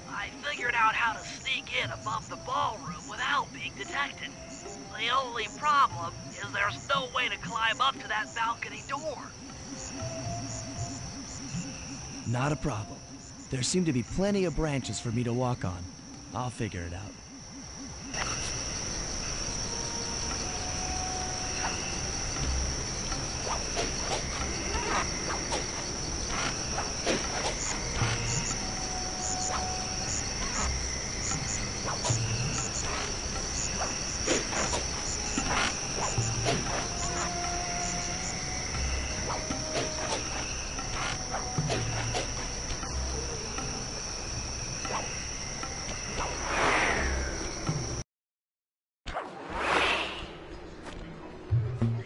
I figured out how to sneak in above the ballroom without being detected. The only problem is there's no way to climb up to that balcony door. Not a problem. There seem to be plenty of branches for me to walk on. I'll figure it out.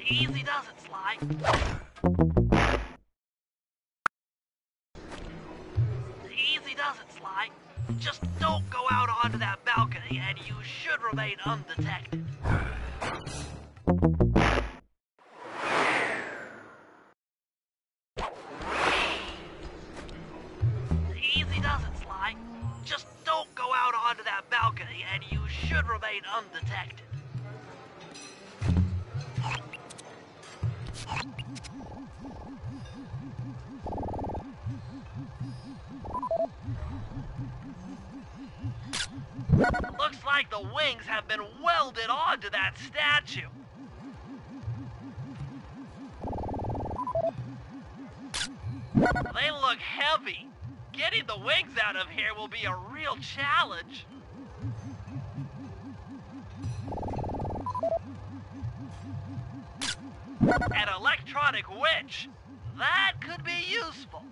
Easy does it, Sly. Easy does it, Sly. Just don't go out onto that balcony and you should remain undetected. Easy does it, Sly. Just don't go out onto that balcony and you should remain undetected. Looks like the wings have been welded onto that statue. They look heavy. Getting the wings out of here will be a real challenge. An electronic winch. That could be useful.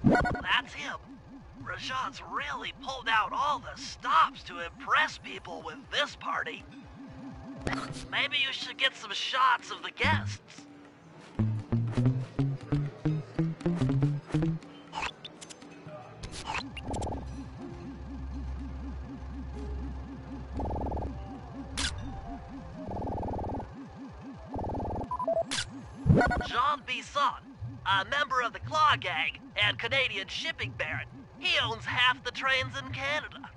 That's him. Rajan's really pulled out all the stops to impress people with this party. Maybe you should get some shots of the guests. Jean Bisson, a member of the Claw Gang and Canadian shipping baron. He owns half the trains in Canada.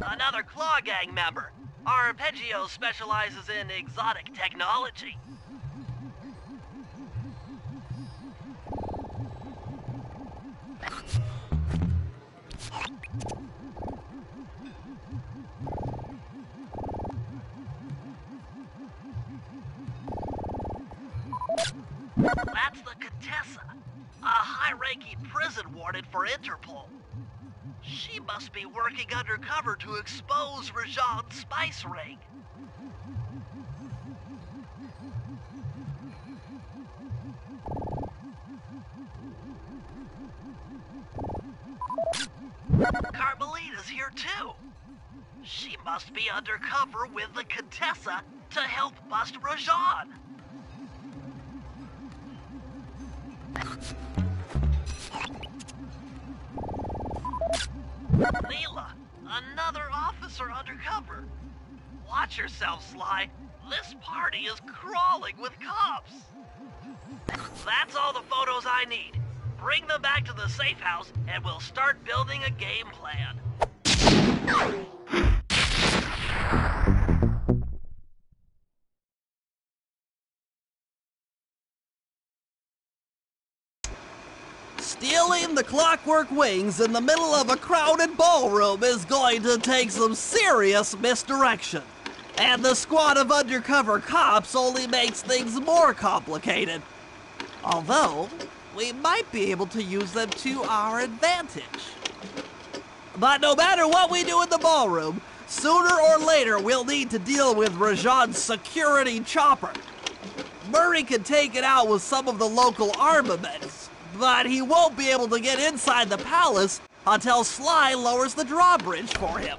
Another Claw Gang member. Arpeggio specializes in exotic technology. That's the Contessa, a high-ranking prison warden for Interpol. She must be working undercover to expose Rajan's spice ring. Carmelita's here too. She must be undercover with the Contessa to help bust Rajan. Neela, another officer undercover. Watch yourself, Sly. This party is crawling with cops. That's all the photos I need. Bring them back to the safe house and we'll start building a game plan. Stealing the clockwork wings in the middle of a crowded ballroom is going to take some serious misdirection. And the squad of undercover cops only makes things more complicated. Although, we might be able to use them to our advantage. But no matter what we do in the ballroom, sooner or later we'll need to deal with Rajan's security chopper. Murray can take it out with some of the local armaments, but he won't be able to get inside the palace until Sly lowers the drawbridge for him.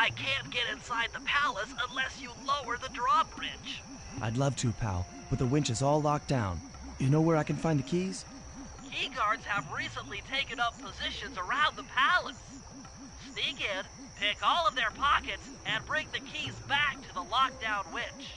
I can't get inside the palace unless you lower the drawbridge. I'd love to, pal, but the winch is all locked down. You know where I can find the keys? Key guards have recently taken up positions around the palace. Sneak in, pick all of their pockets, and bring the keys back to the lockdown winch.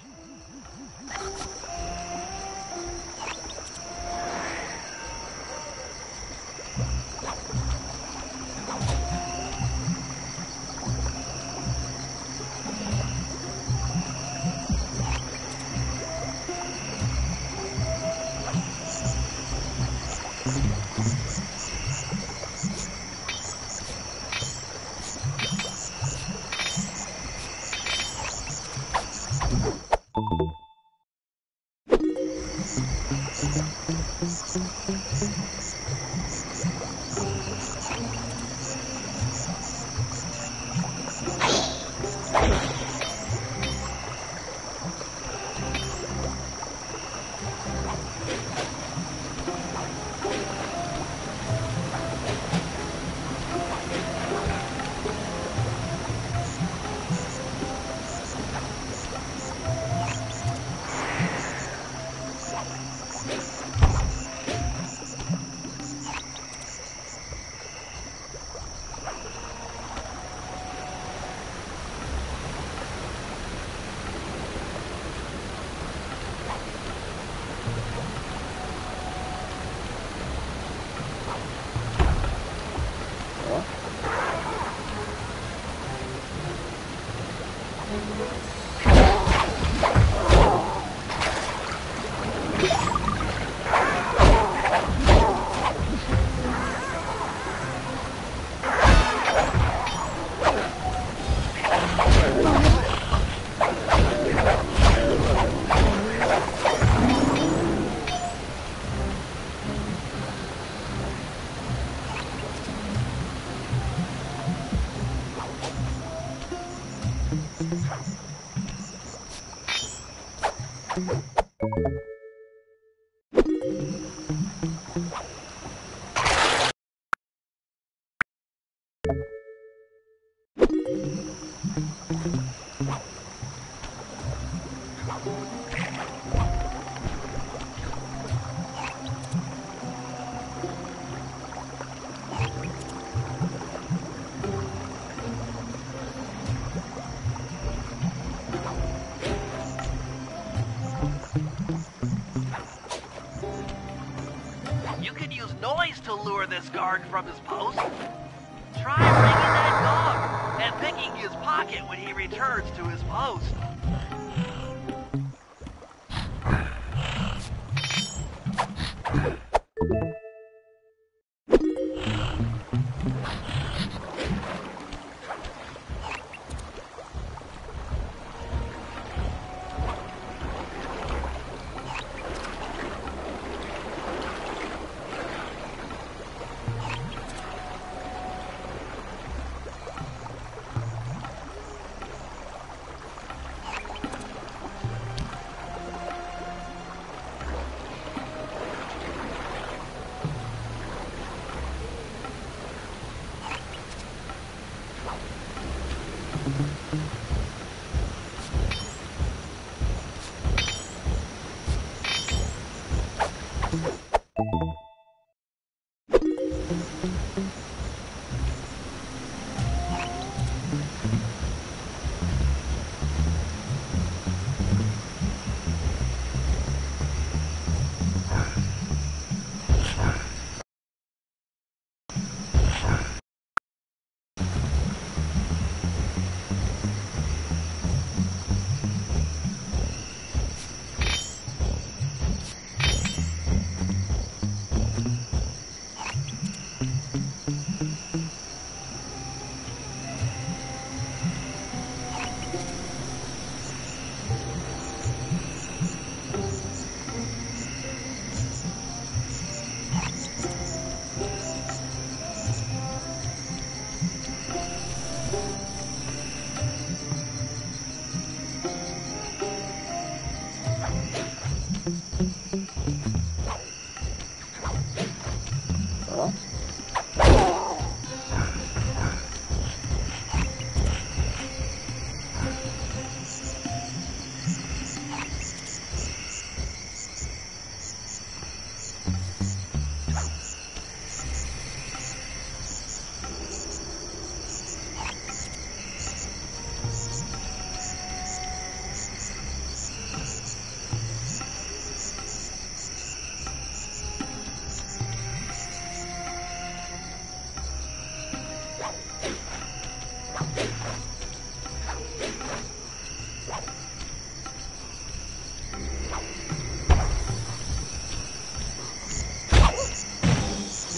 You can use noise to lure this guard from his post. Try ringing that gong and picking his pocket when he returns to his post.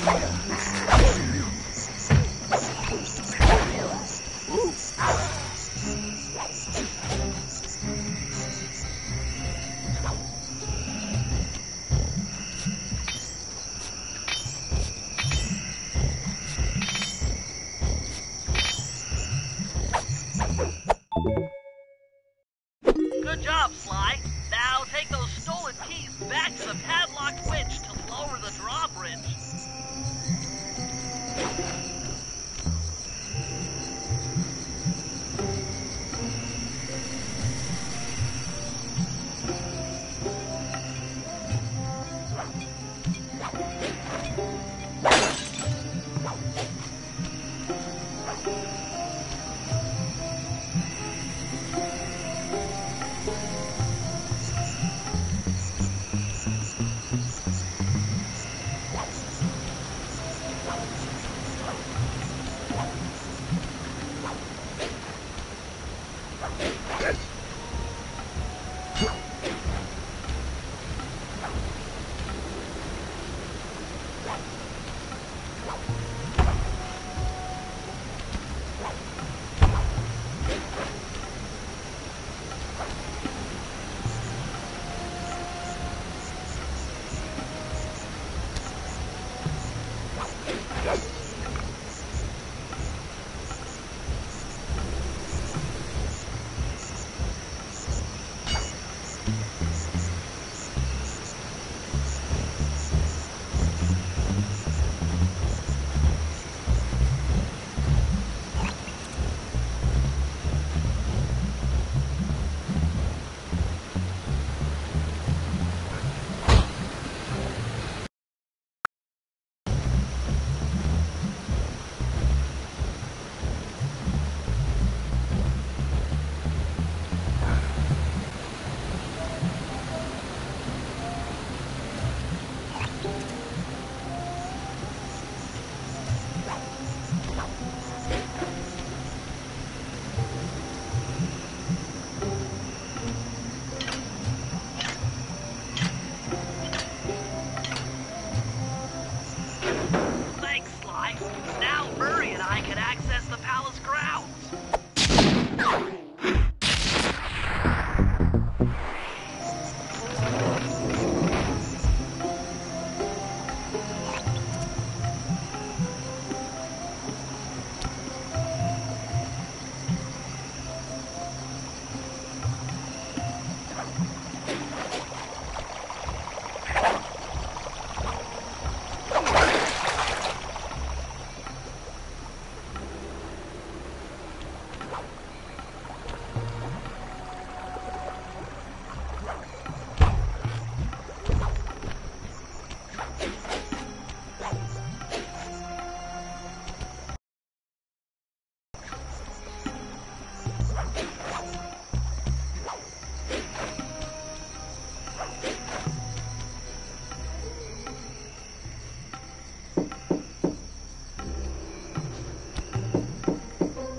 Good job, Sly. Now take those stolen keys back to the padlocked winch to lower the drawbridge.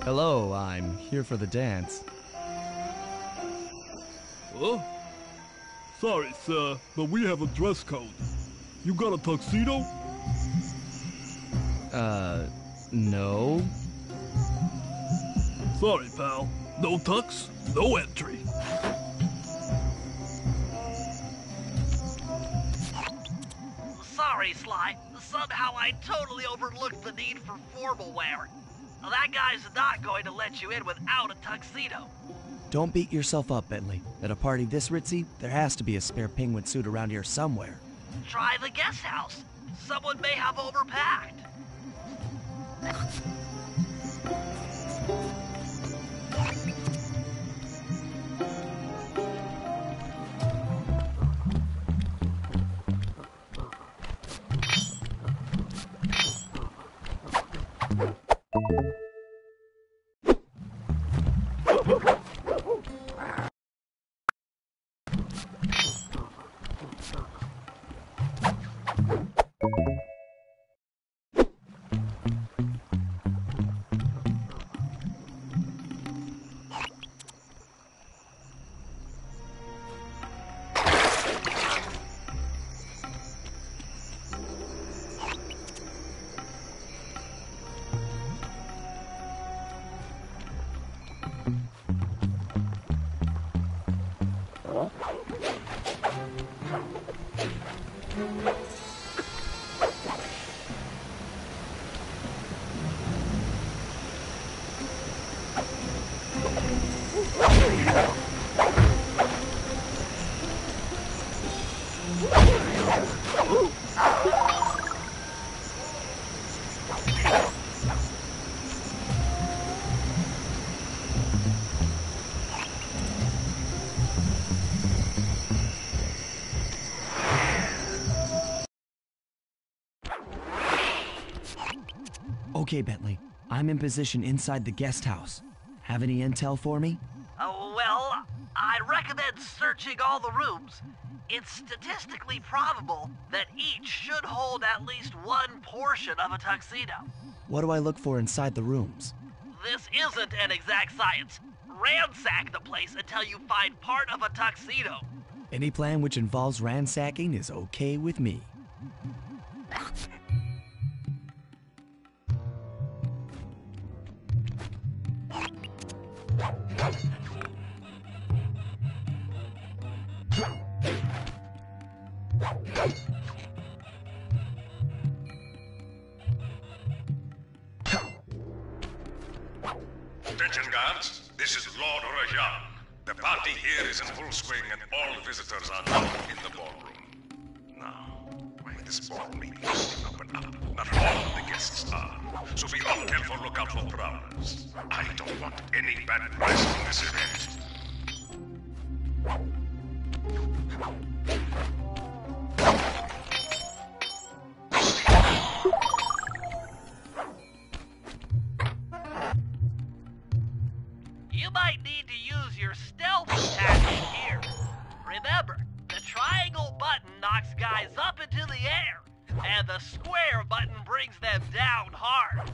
Hello, I'm here for the dance. Huh? Sorry, sir, but we have a dress code. You got a tuxedo? No. Sorry, pal. No tux, no entry. Sorry, Sly. Somehow I totally overlooked the need for formal wear. That guy's not going to let you in without a tuxedo. Don't beat yourself up, Bentley. At a party this ritzy, there has to be a spare penguin suit around here somewhere. Try the guest house. Someone may have overpacked. Okay, Bentley. I'm in position inside the guest house. Have any intel for me? Well, I recommend searching all the rooms. It's statistically probable that each should hold at least one portion of a tuxedo. What do I look for inside the rooms? This isn't an exact science. Ransack the place until you find part of a tuxedo. Any plan which involves ransacking is okay with me. Attention guards, this is Lord Rajan. The party here is in full swing and all visitors are now in the ballroom. Now, when this ball meeting is open up, not all of the guests are. So be on careful lookout for prowlers. I don't want any bad press from this event. You might need to use your stealth attack here. Remember, the triangle button knocks guys up into the air, and the square button brings them down hard.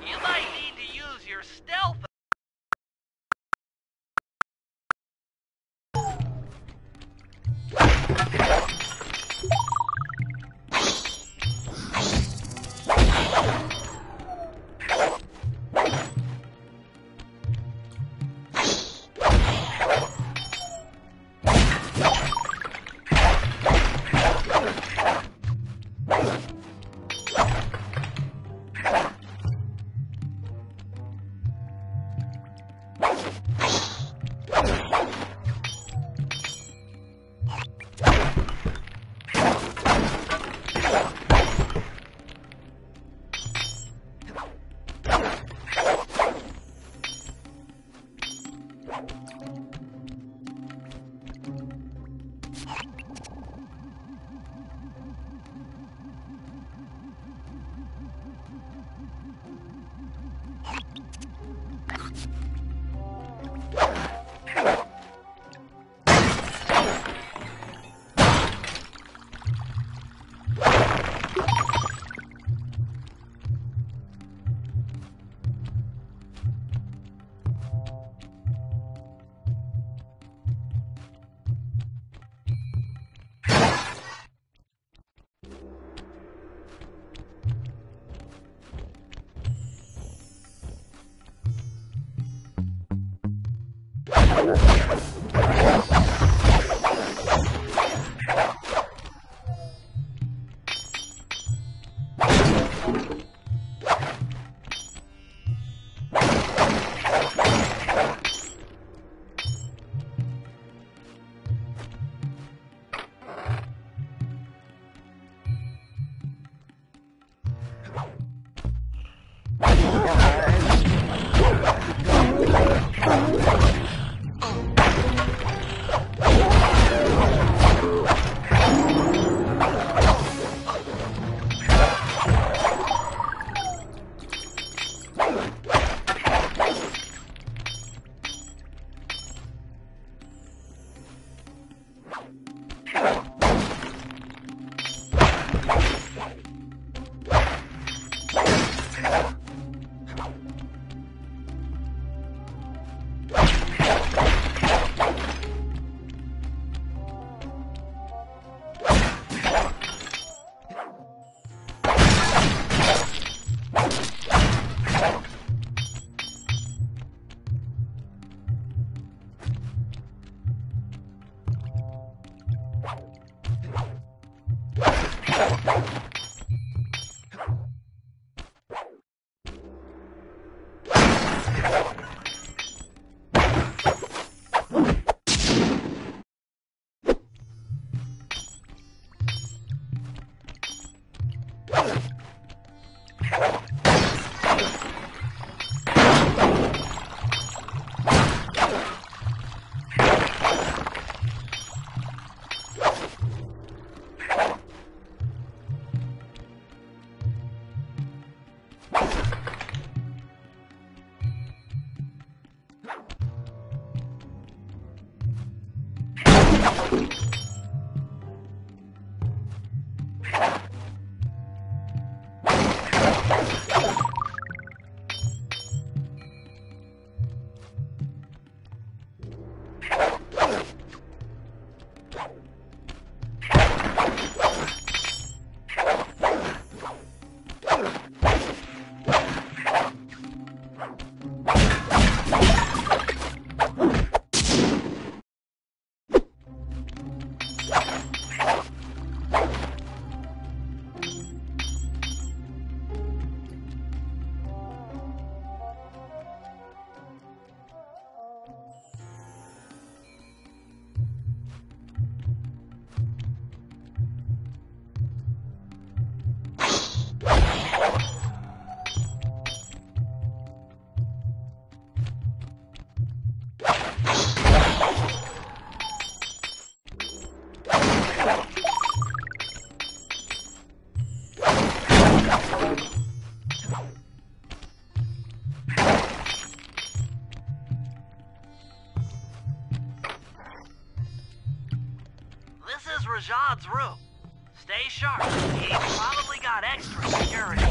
You might need to use your stealth. Rajan's room. Stay sharp. He's probably got extra security.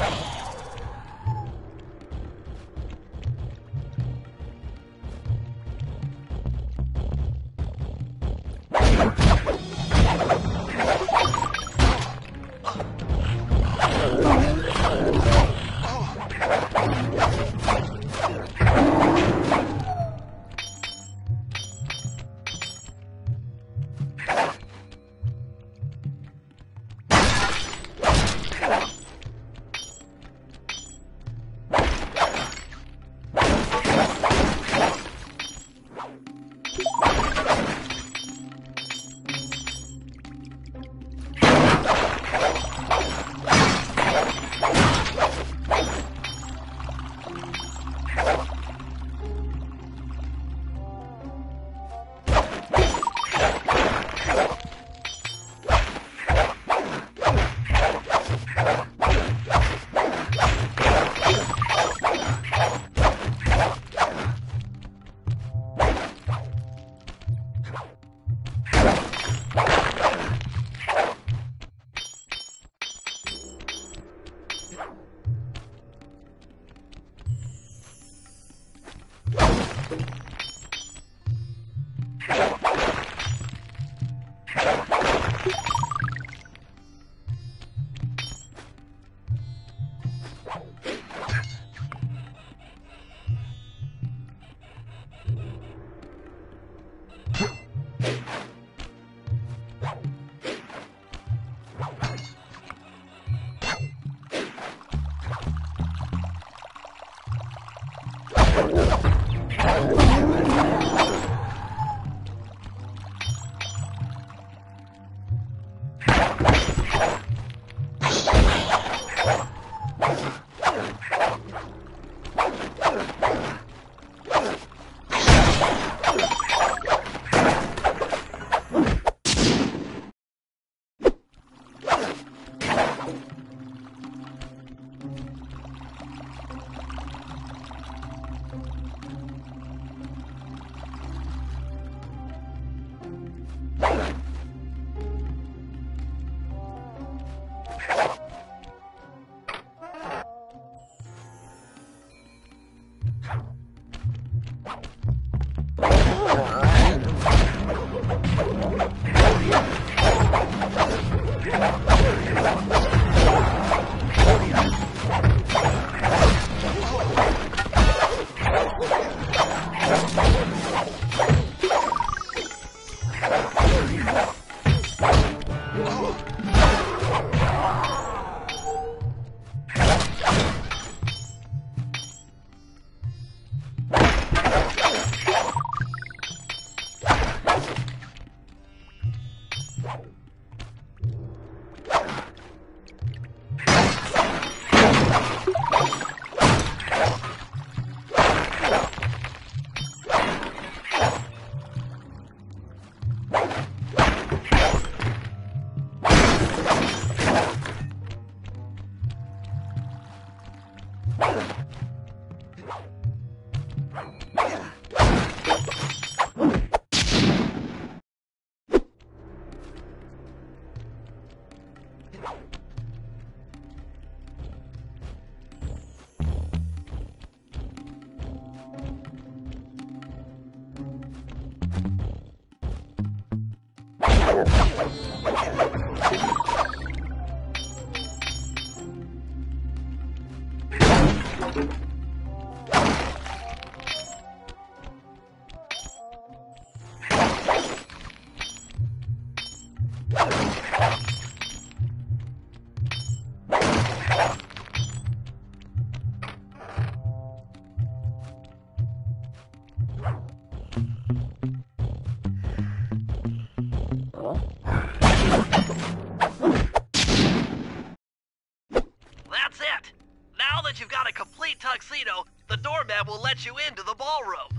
You've got a complete tuxedo, the doorman will let you into the ballroom.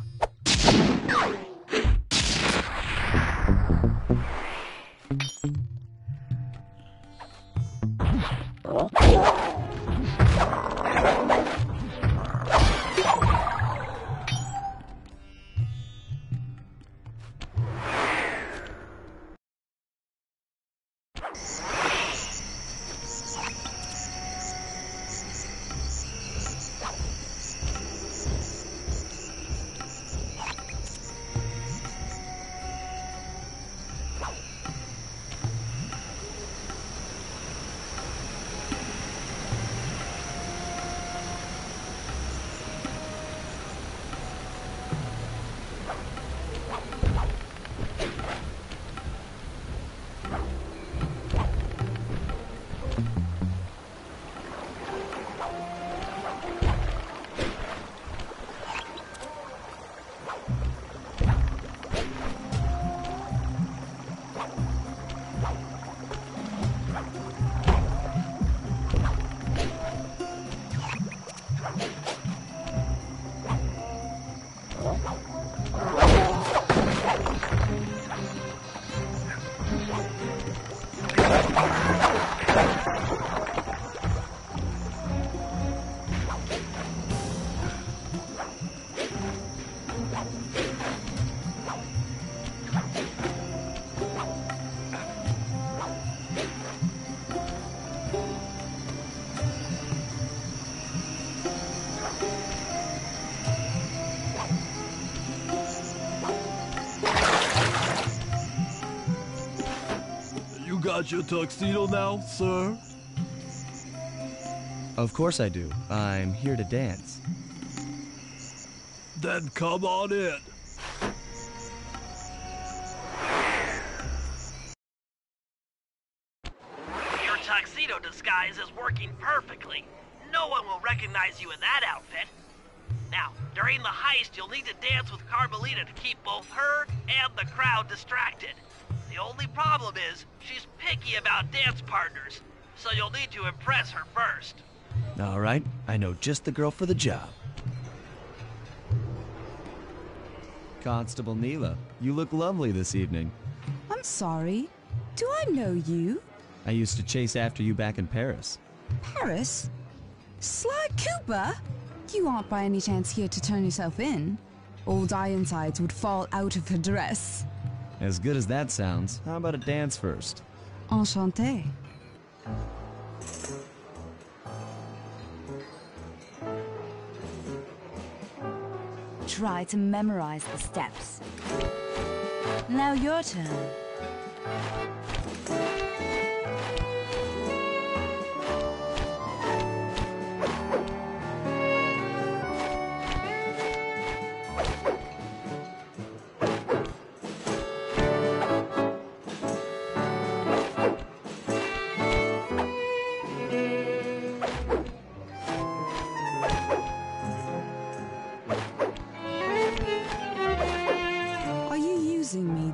You got your tuxedo now, sir? Of course I do. I'm here to dance. Then come on in. Your tuxedo disguise is working perfectly. No one will recognize you in that outfit. Now, during the heist, you'll need to dance with Carmelita to keep both her and the crowd distracted. The only problem is, she's picky about dance partners, so you'll need to impress her first. All right, I know just the girl for the job. Constable Neela, you look lovely this evening. I'm sorry. Do I know you? I used to chase after you back in Paris. Paris? Sly Cooper? You aren't by any chance here to turn yourself in? Old Ironsides would fall out of her dress. As good as that sounds, how about a dance first? Enchanté. Try to memorize the steps. Now your turn.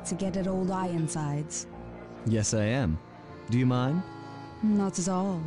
To get at old Ironsides. Yes, I am. Do you mind? Not at all.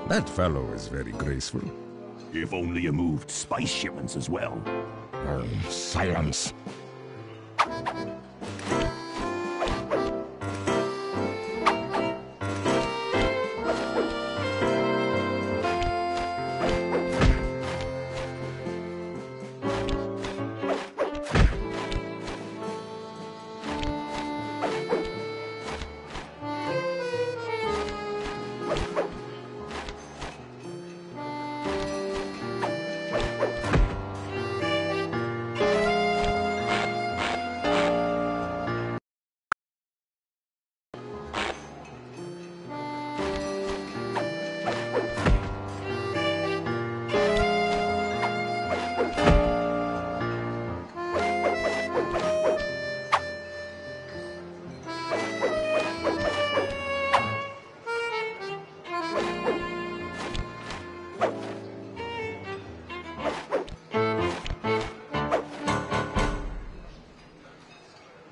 That fellow is very graceful. If only you moved spice shipments as well. Oh, silence.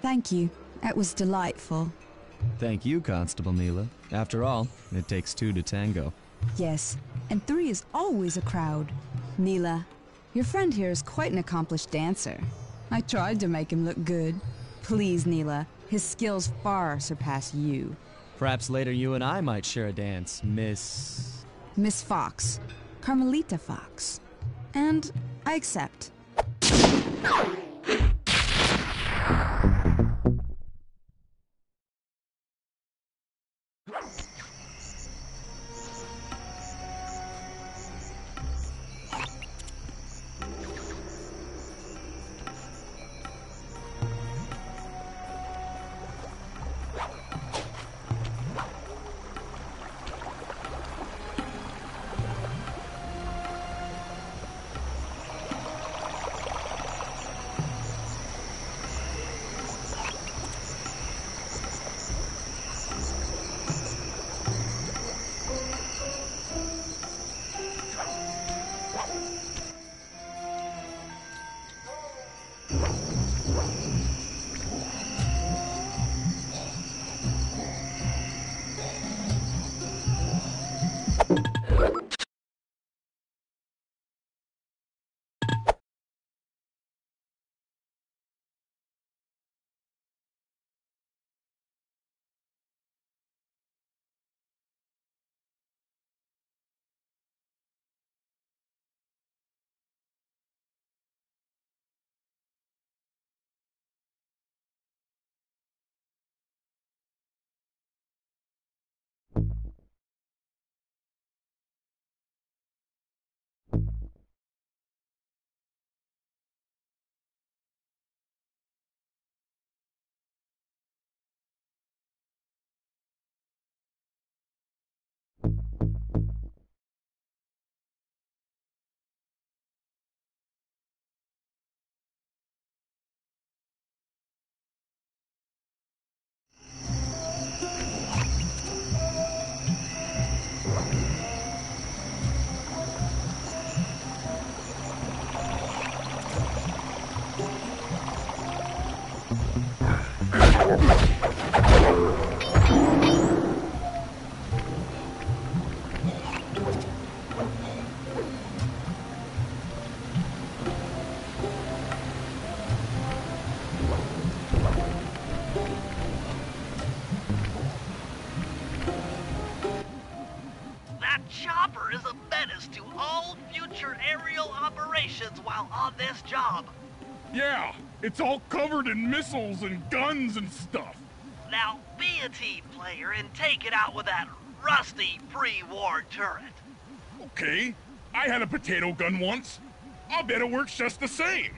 Thank you. That was delightful. Thank you, Constable Neela. After all, it takes two to tango. Yes, and three is always a crowd. Neela, your friend here is quite an accomplished dancer. I tried to make him look good. Please, Neela, his skills far surpass you. Perhaps later you and I might share a dance, Miss... Miss Fox. Carmelita Fox. And I accept. That chopper is a menace to all future aerial operations while on this job. Yeah, it's all covered in missiles and guns and stuff. Now be a team player and take it out with that rusty pre-war turret. Okay, I had a potato gun once. I'll bet it works just the same.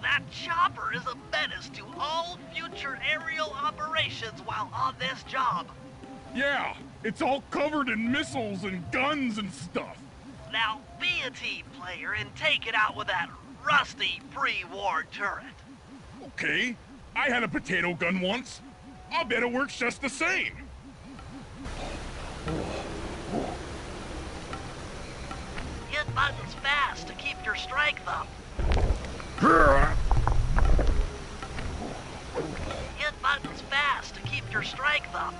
That chopper is a menace to all future aerial operations while on this job. Yeah, it's all covered in missiles and guns and stuff. Now be a team player and take it out with that rusty pre-war turret. Okay, I had a potato gun once. I'll bet it works just the same. Hit buttons fast to keep your strength up. Hit buttons fast to keep your strength up.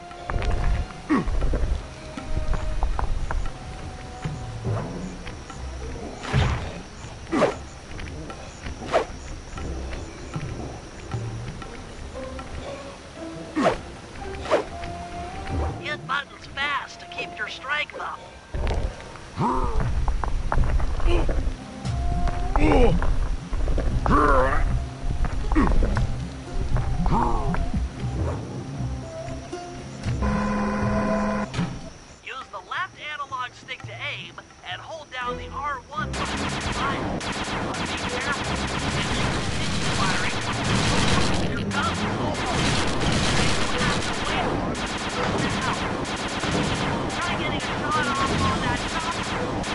Hit buttons fast to keep your strength up. Use the left analog stick to aim and hold down the R1 button to fire. Be careful and you continue firing. Your gun will almost. You have to wait for it to help. Try getting a shot off on that chopper.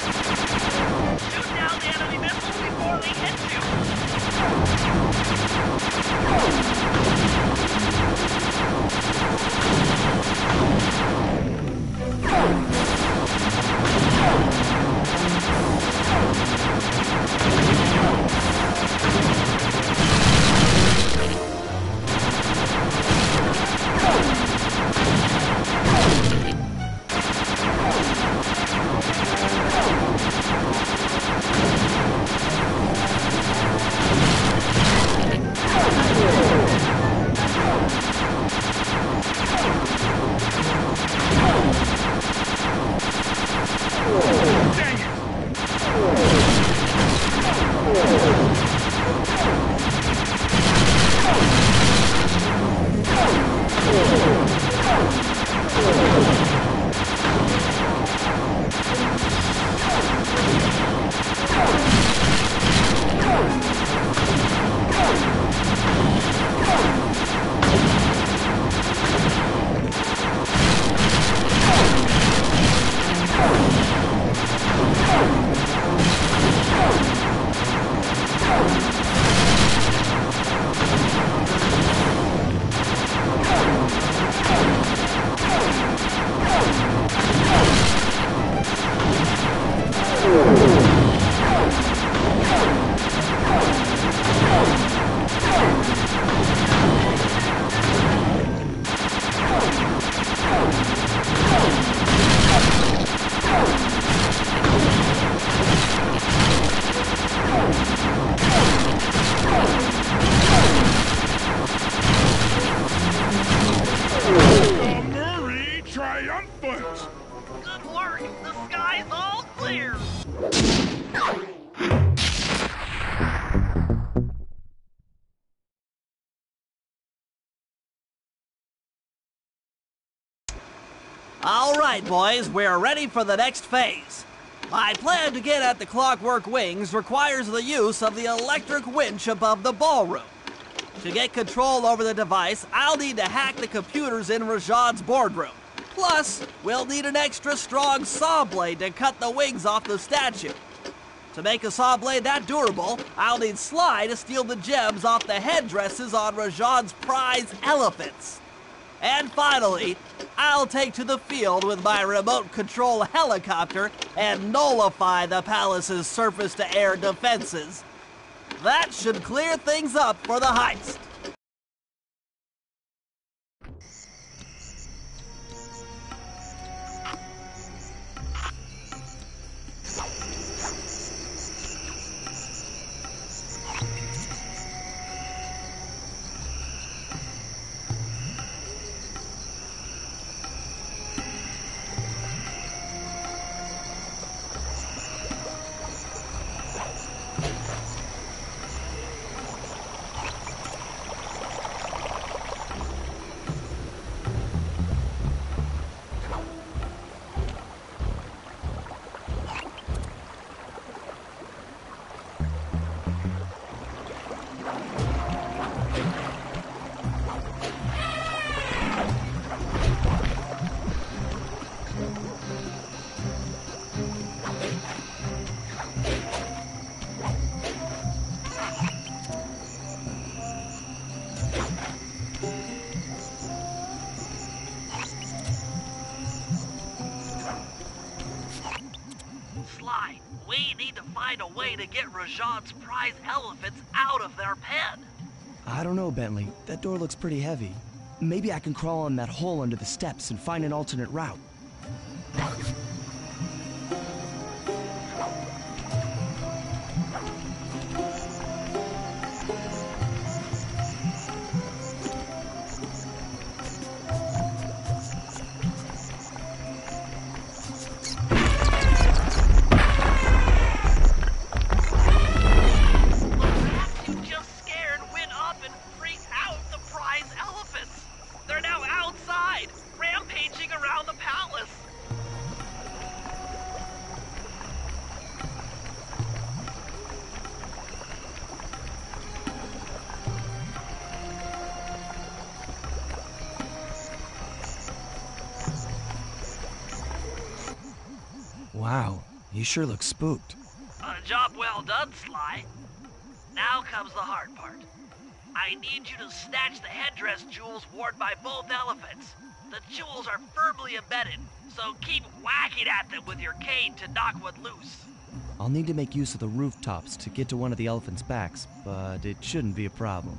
All right, boys, we're ready for the next phase. My plan to get at the clockwork wings requires the use of the electric winch above the ballroom. To get control over the device, I'll need to hack the computers in Rajad's boardroom. Plus, we'll need an extra strong saw blade to cut the wings off the statue. To make a saw blade that durable, I'll need Sly to steal the gems off the headdresses on Rajad's prize elephants. And finally, I'll take to the field with my remote control helicopter and nullify the palace's surface-to-air defenses. That should clear things up for the heist. Sly, we need to find a way to get Rajad's prize elephants out of their pen. I don't know, Bentley. That door looks pretty heavy. Maybe I can crawl on that hole under the steps and find an alternate route. Wow, you sure look spooked. A job well done, Sly. Now comes the hard part. I need you to snatch the headdress jewels worn by both elephants. The jewels are firmly embedded, so keep whacking at them with your cane to knock one loose. I'll need to make use of the rooftops to get to one of the elephants' backs, but it shouldn't be a problem.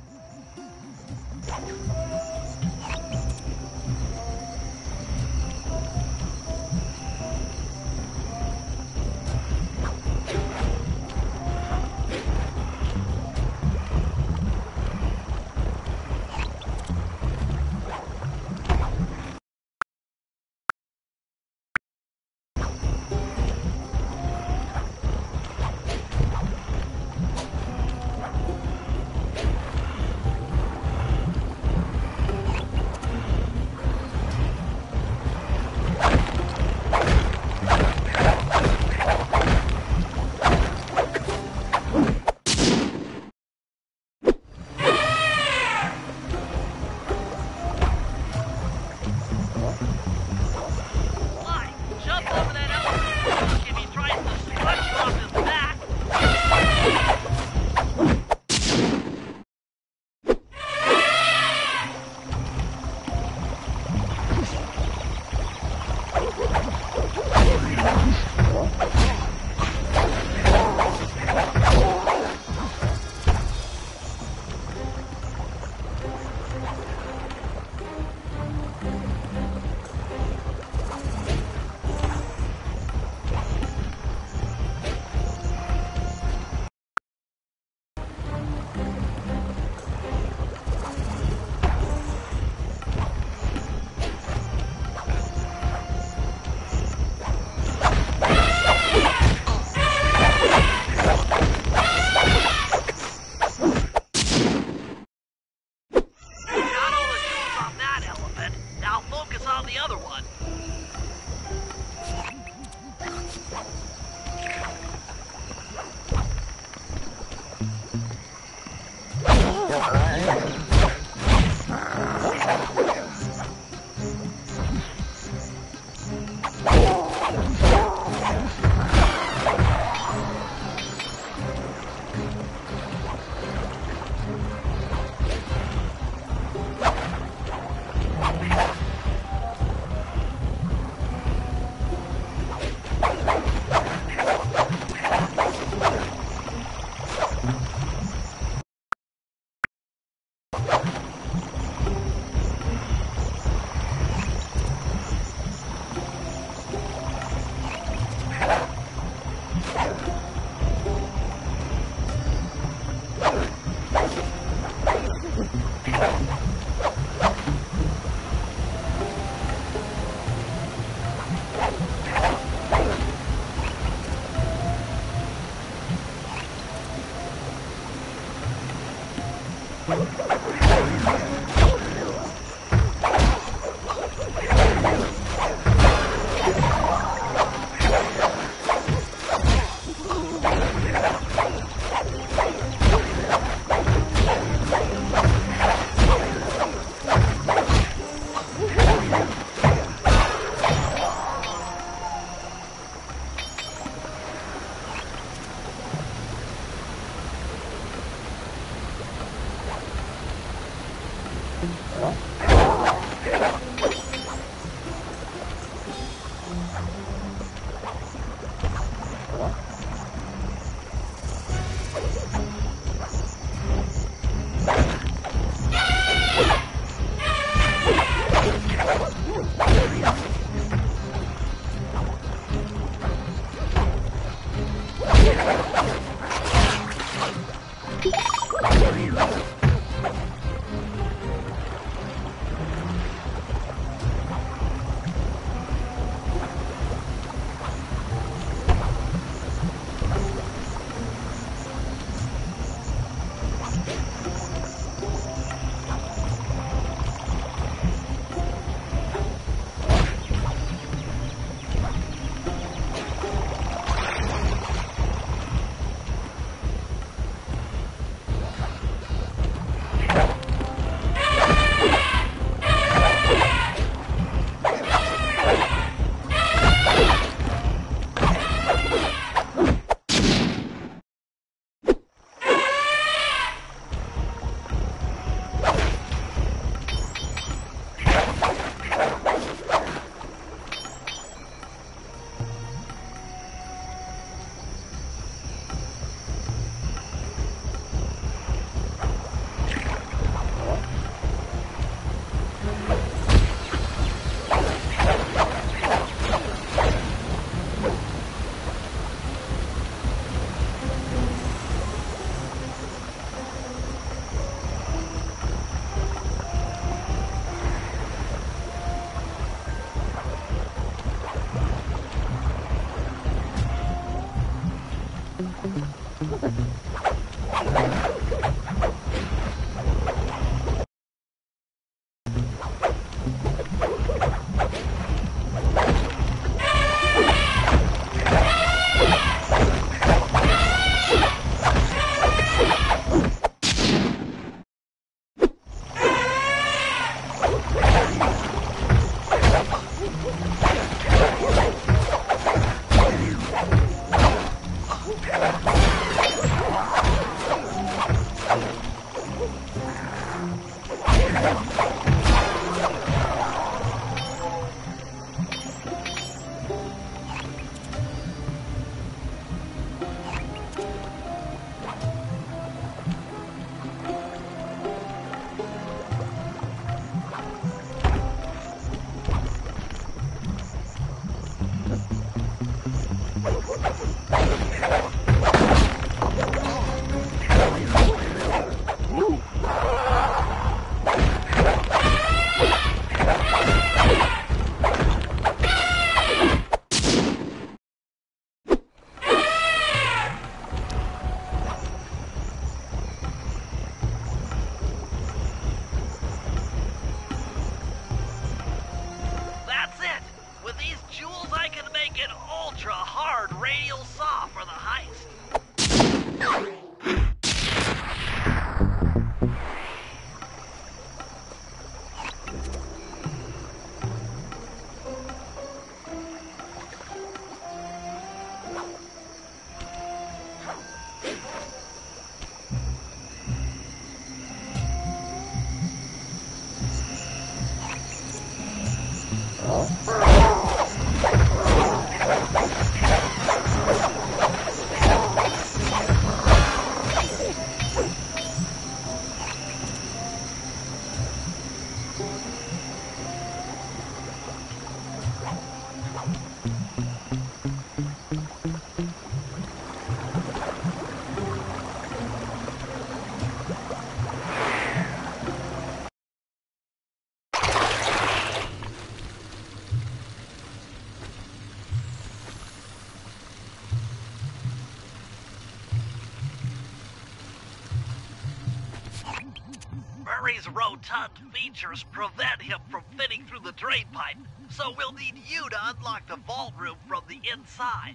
rotund features prevent him from fitting through the drain pipe, so we'll need you to unlock the vault room from the inside.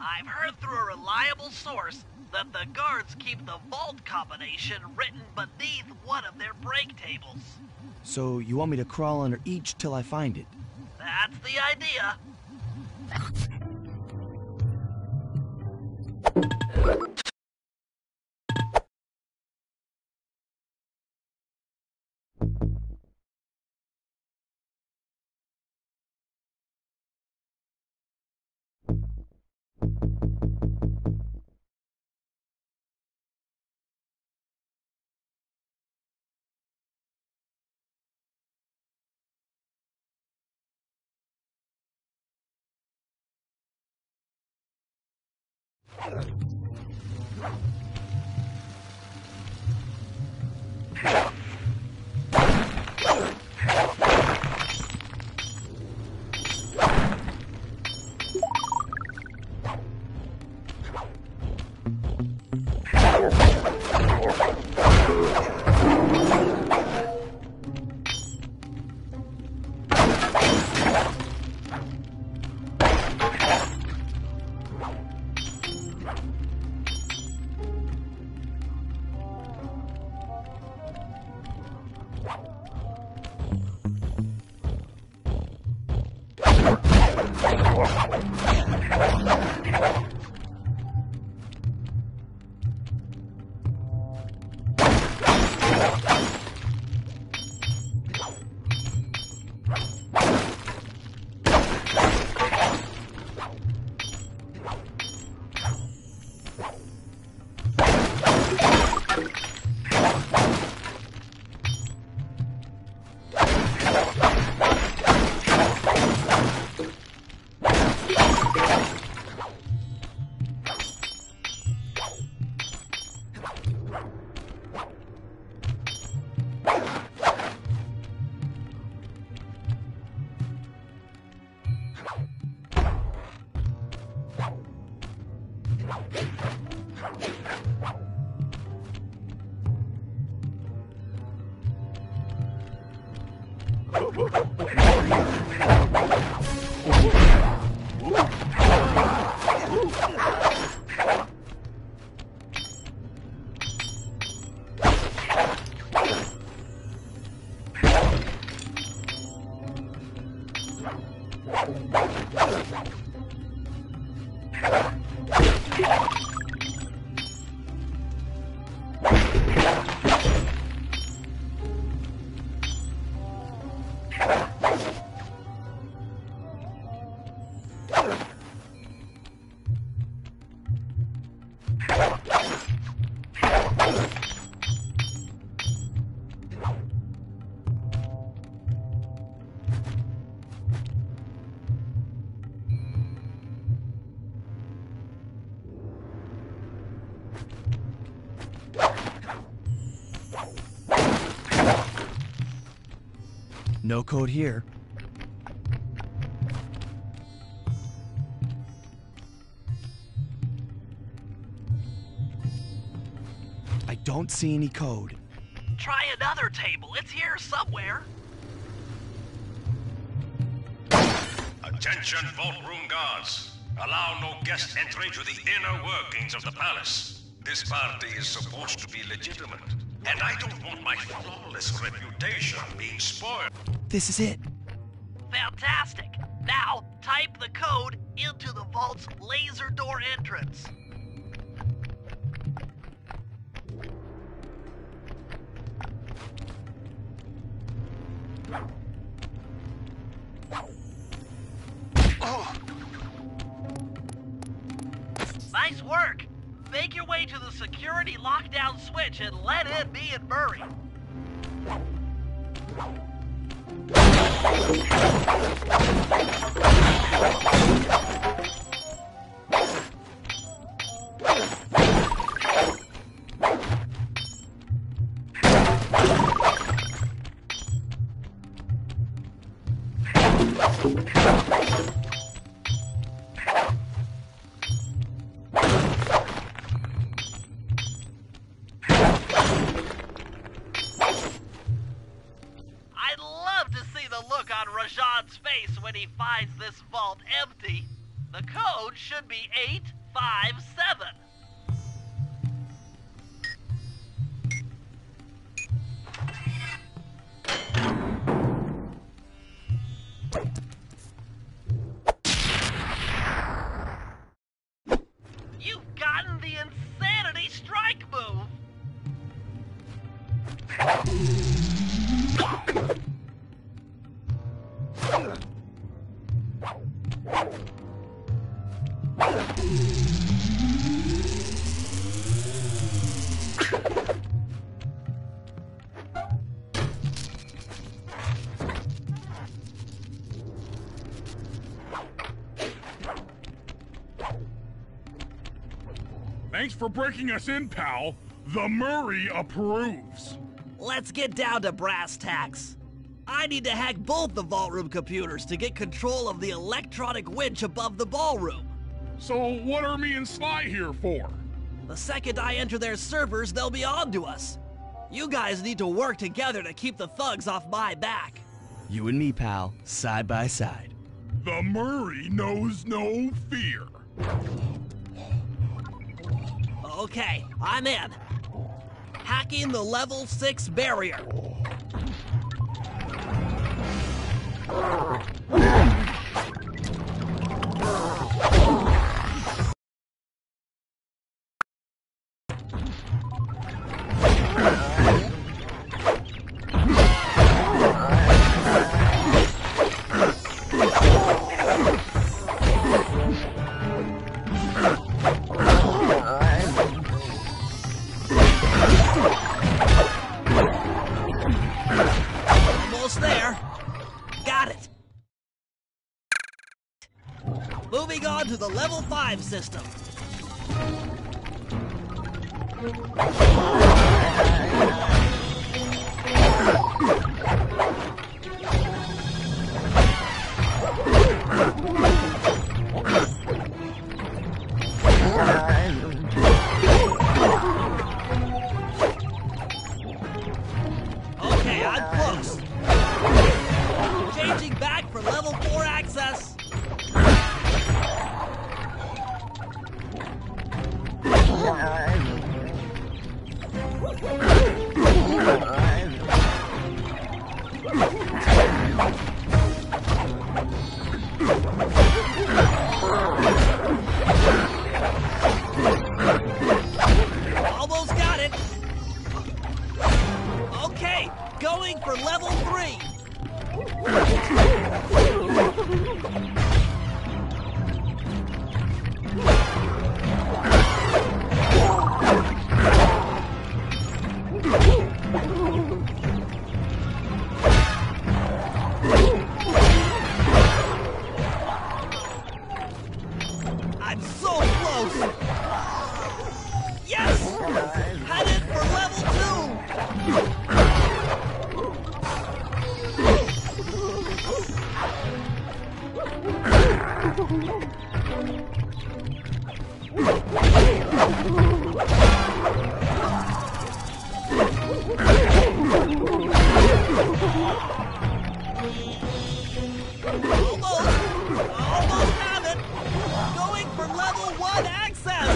I've heard through a reliable source that the guards keep the vault combination written beneath one of their break tables. So you want me to crawl under each till I find it? That's the idea. No code here. I don't see any code. Try another table. It's here somewhere. Attention, vault room guards. Allow no guest entry to the inner workings of the palace. This party is supposed to be legitimate, and I don't want my flawless reputation being spoiled. This is it. Fantastic. Now, type the code into the vault's laser door entrance. Nice work. Make your way to the security lockdown switch and let in me and Murray. Rajan's face when he finds this vault empty. The code should be 857. You've gotten the insanity strike move! Thanks for breaking us in, pal. The Murray approves. Let's get down to brass tacks. I need to hack both the vault room computers to get control of the electronic winch above the ballroom. So what are me and Sly here for? The second I enter their servers, they'll be on to us. You guys need to work together to keep the thugs off my back. You and me, pal, side by side. The Murray knows no fear. Okay, I'm in. Hacking the level 6 barrier. Almost there. Got it. Moving on to the level 5 system. Okay, I'm close. Changing back for level 4 access. Almost got it. Okay, going for level 3. I'm so close. Yes! Headed for level 2. Almost have it. Going for level 1 access.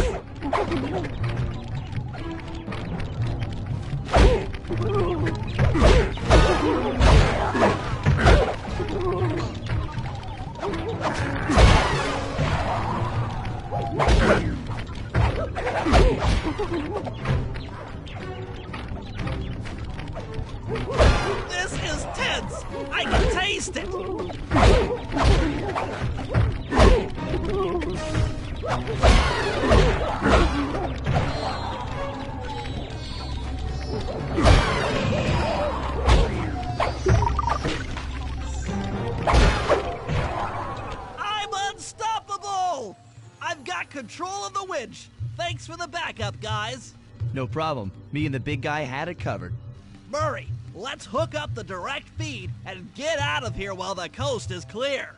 This is tense. I can taste it. I'm unstoppable! I've got control of the winch. Thanks for the backup, guys. No problem. Me and the big guy had it covered. Murray, let's hook up the direct feed and get out of here while the coast is clear.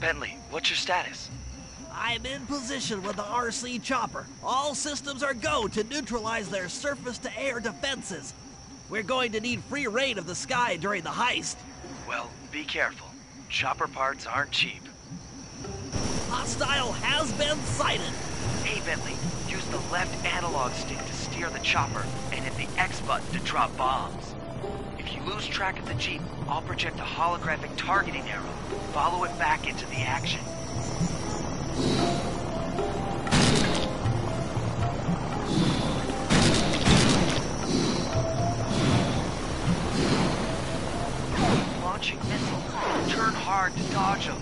Bentley, what's your status? I'm in position with the RC chopper. All systems are go to neutralize their surface-to-air defenses. We're going to need free reign of the sky during the heist. Well, be careful. Chopper parts aren't cheap. Hostile has been sighted. Hey, Bentley, use the left analog stick to steer the chopper and hit the X button to drop bombs. If you lose track of the Jeep, I'll project a holographic targeting arrow. Follow it back into the action. Launching missile. Turn hard to dodge them.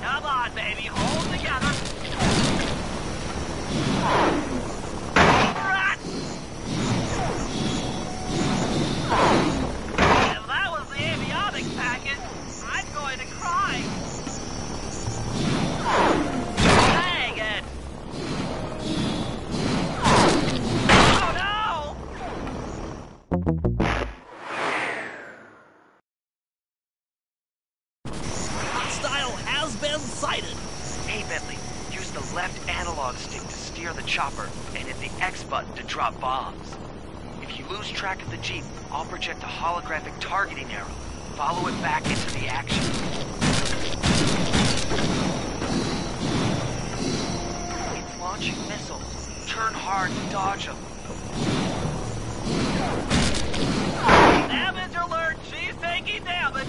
Come on, baby, hold together. Rats! If that was the avionics packet, I'm going to cry. Dang it! Oh no! Hostile has been sighted. Hey, Bentley, use the left analog stick to steer the chopper and hit the X button to drop bombs. If you lose track of the Jeep, I'll project a holographic targeting arrow. Follow it back into the action. It's launching missiles. Turn hard to dodge them. Damage alert! She's taking damage!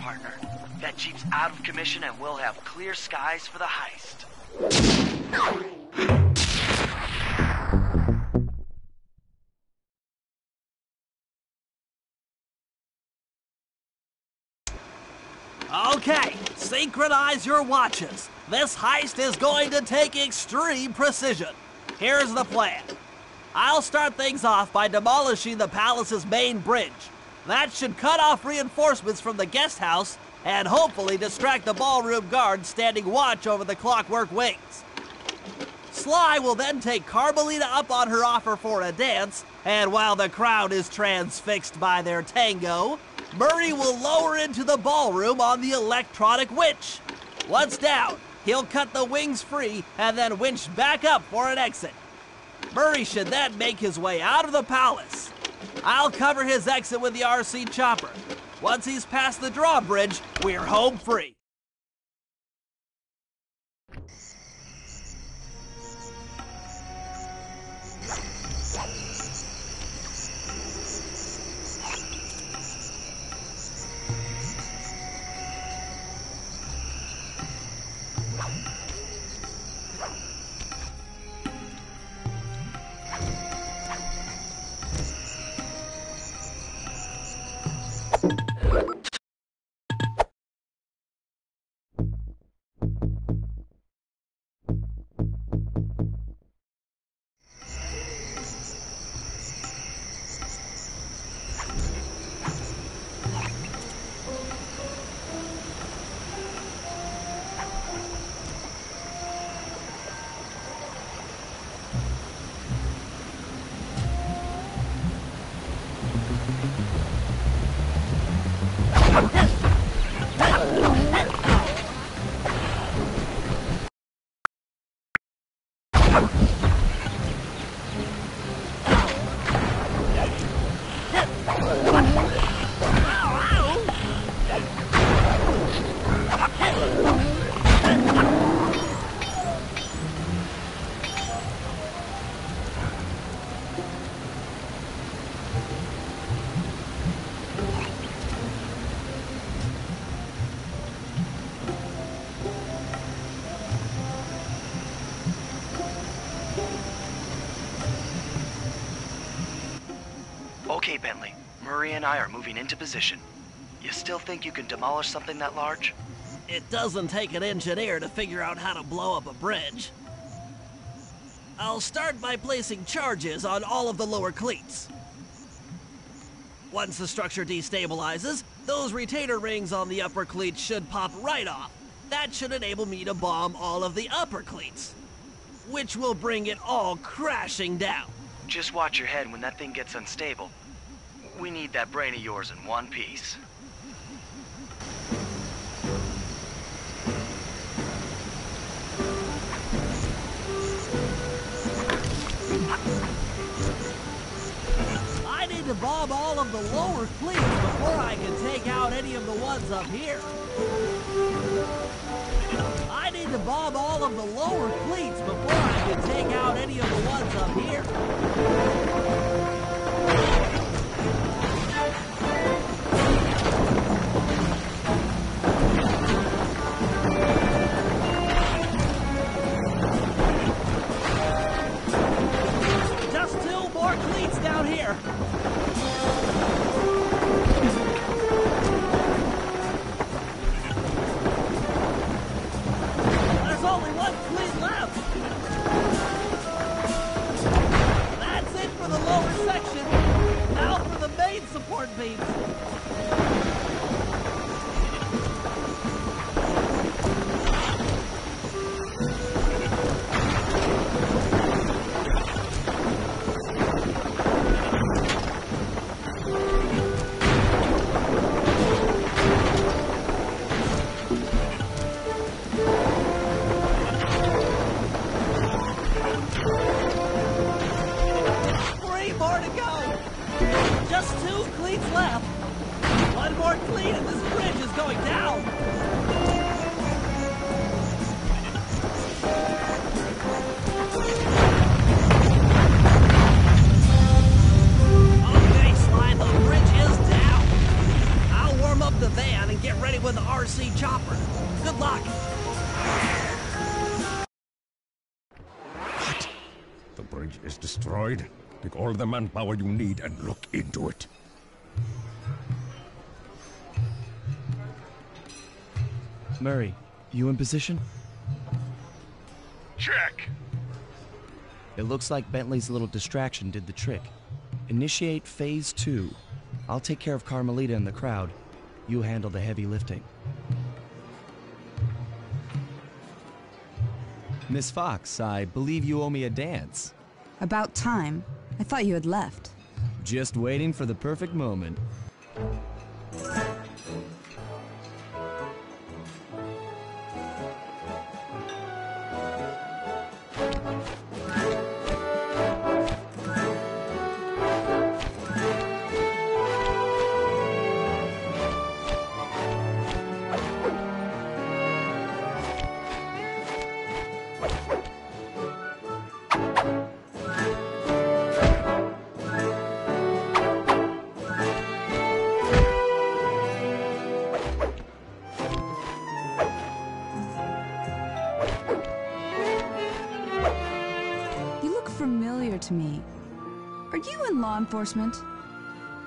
Partner. That Jeep's out of commission and we'll have clear skies for the heist. Okay, synchronize your watches. This heist is going to take extreme precision. Here's the plan. I'll start things off by demolishing the palace's main bridge. That should cut off reinforcements from the guest house and hopefully distract the ballroom guards standing watch over the clockwork wings. Sly will then take Carmelita up on her offer for a dance, and while the crowd is transfixed by their tango, Murray will lower into the ballroom on the electronic winch. Once down, he'll cut the wings free and then winch back up for an exit. Murray should then make his way out of the palace. I'll cover his exit with the RC chopper. Once he's past the drawbridge, we're home free. Okay, Bentley. Murray and I are moving into position. You still think you can demolish something that large? It doesn't take an engineer to figure out how to blow up a bridge. I'll start by placing charges on all of the lower cleats. Once the structure destabilizes, those retainer rings on the upper cleats should pop right off. That should enable me to bomb all of the upper cleats, which will bring it all crashing down. Just watch your head when that thing gets unstable. We need that brain of yours in one piece. I need to bomb all of the lower cleats before I can take out any of the ones up here. I need to bomb all of the lower cleats before I can take out any of the ones up here. one clean left. That's it for the lower section. Now for the main support beams. 3 more to go. Just 2 cleats left. One more cleat and this bridge is going down. Okay, Sly, the bridge is down. I'll warm up the van and get ready with the RC chopper. Good luck. What? The bridge is destroyed? Take all the manpower you need and look into it. Murray, you in position? Check. It looks like Bentley's little distraction did the trick. Initiate phase 2. I'll take care of Carmelita and the crowd. You handle the heavy lifting. Miss Fox, I believe you owe me a dance. About time. I thought you had left. Just waiting for the perfect moment. Familiar to me. Are you in law enforcement?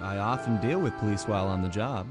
I often deal with police while on the job.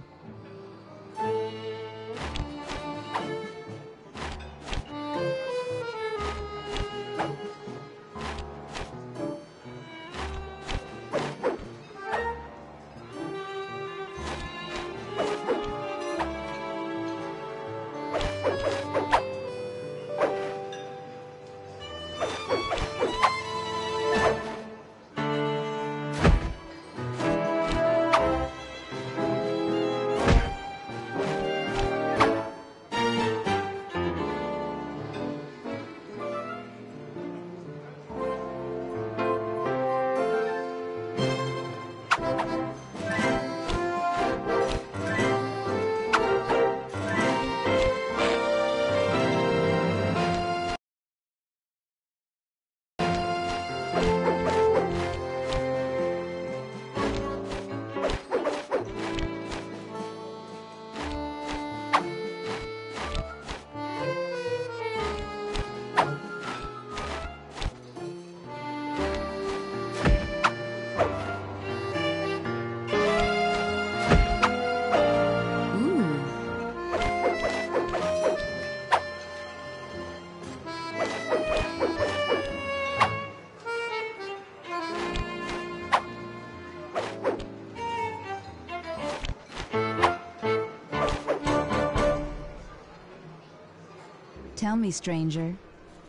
Tell me, stranger,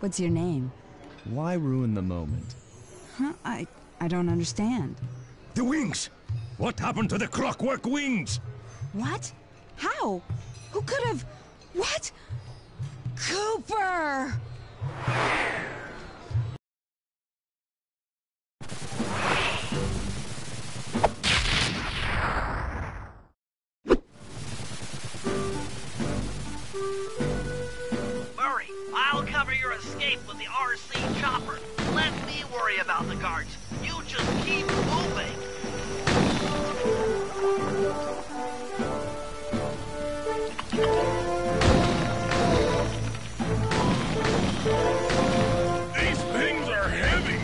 what's your name? Why ruin the moment? Huh? I don't understand. The wings! What happened to the clockwork wings? What? How? Who could have... What? Cooper! Murray, I'll cover your escape with the RC chopper. Let me worry about the guards. You just keep moving. These things are heavy.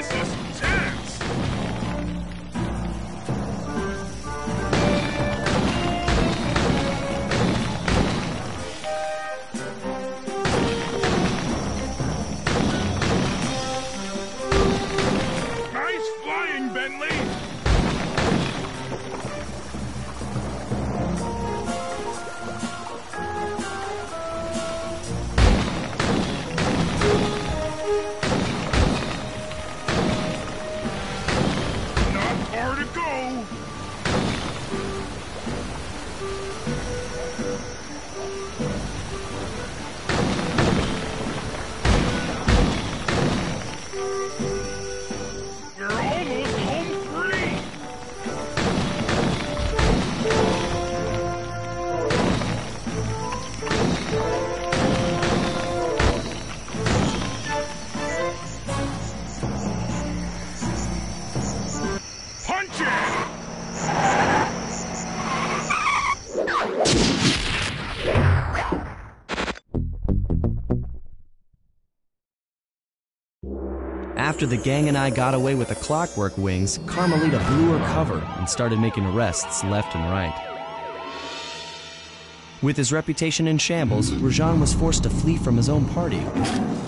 This is tense! Nice flying, Bentley! Not far to go! We're almost home free! Punch it! After the gang and I got away with the clockwork wings, Carmelita blew her cover and started making arrests left and right. With his reputation in shambles, Rajan was forced to flee from his own party.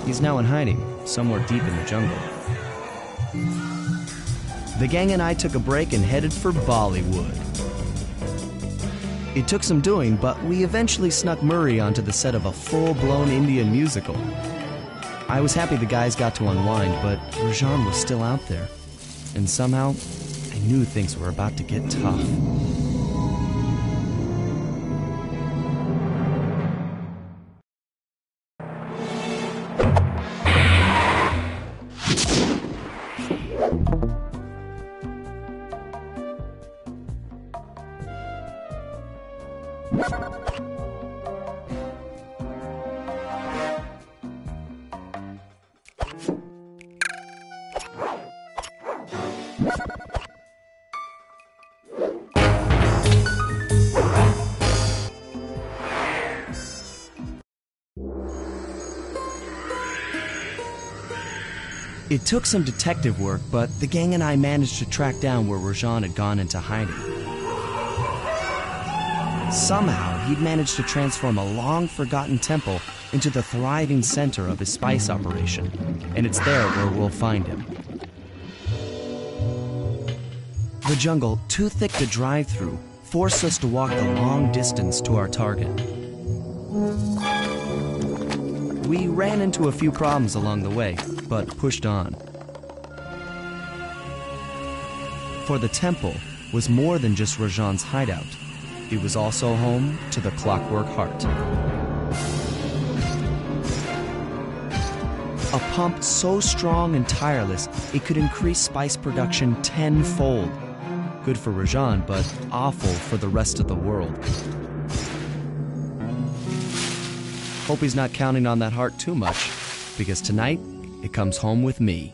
He's now in hiding, somewhere deep in the jungle. The gang and I took a break and headed for Bollywood. It took some doing, but we eventually snuck Murray onto the set of a full-blown Indian musical. I was happy the guys got to unwind, but Rajan was still out there. And somehow, I knew things were about to get tough. It took some detective work, but the gang and I managed to track down where Rajan had gone into hiding. Somehow, he'd managed to transform a long-forgotten temple into the thriving center of his spice operation, and it's there where we'll find him. The jungle, too thick to drive through, forced us to walk the long distance to our target. We ran into a few problems along the way, but pushed on. For the temple was more than just Rajan's hideout. It was also home to the Clockwork Heart. A pump so strong and tireless, it could increase spice production tenfold. Good for Rajan, but awful for the rest of the world. Hope he's not counting on that heart too much, because tonight, it comes home with me.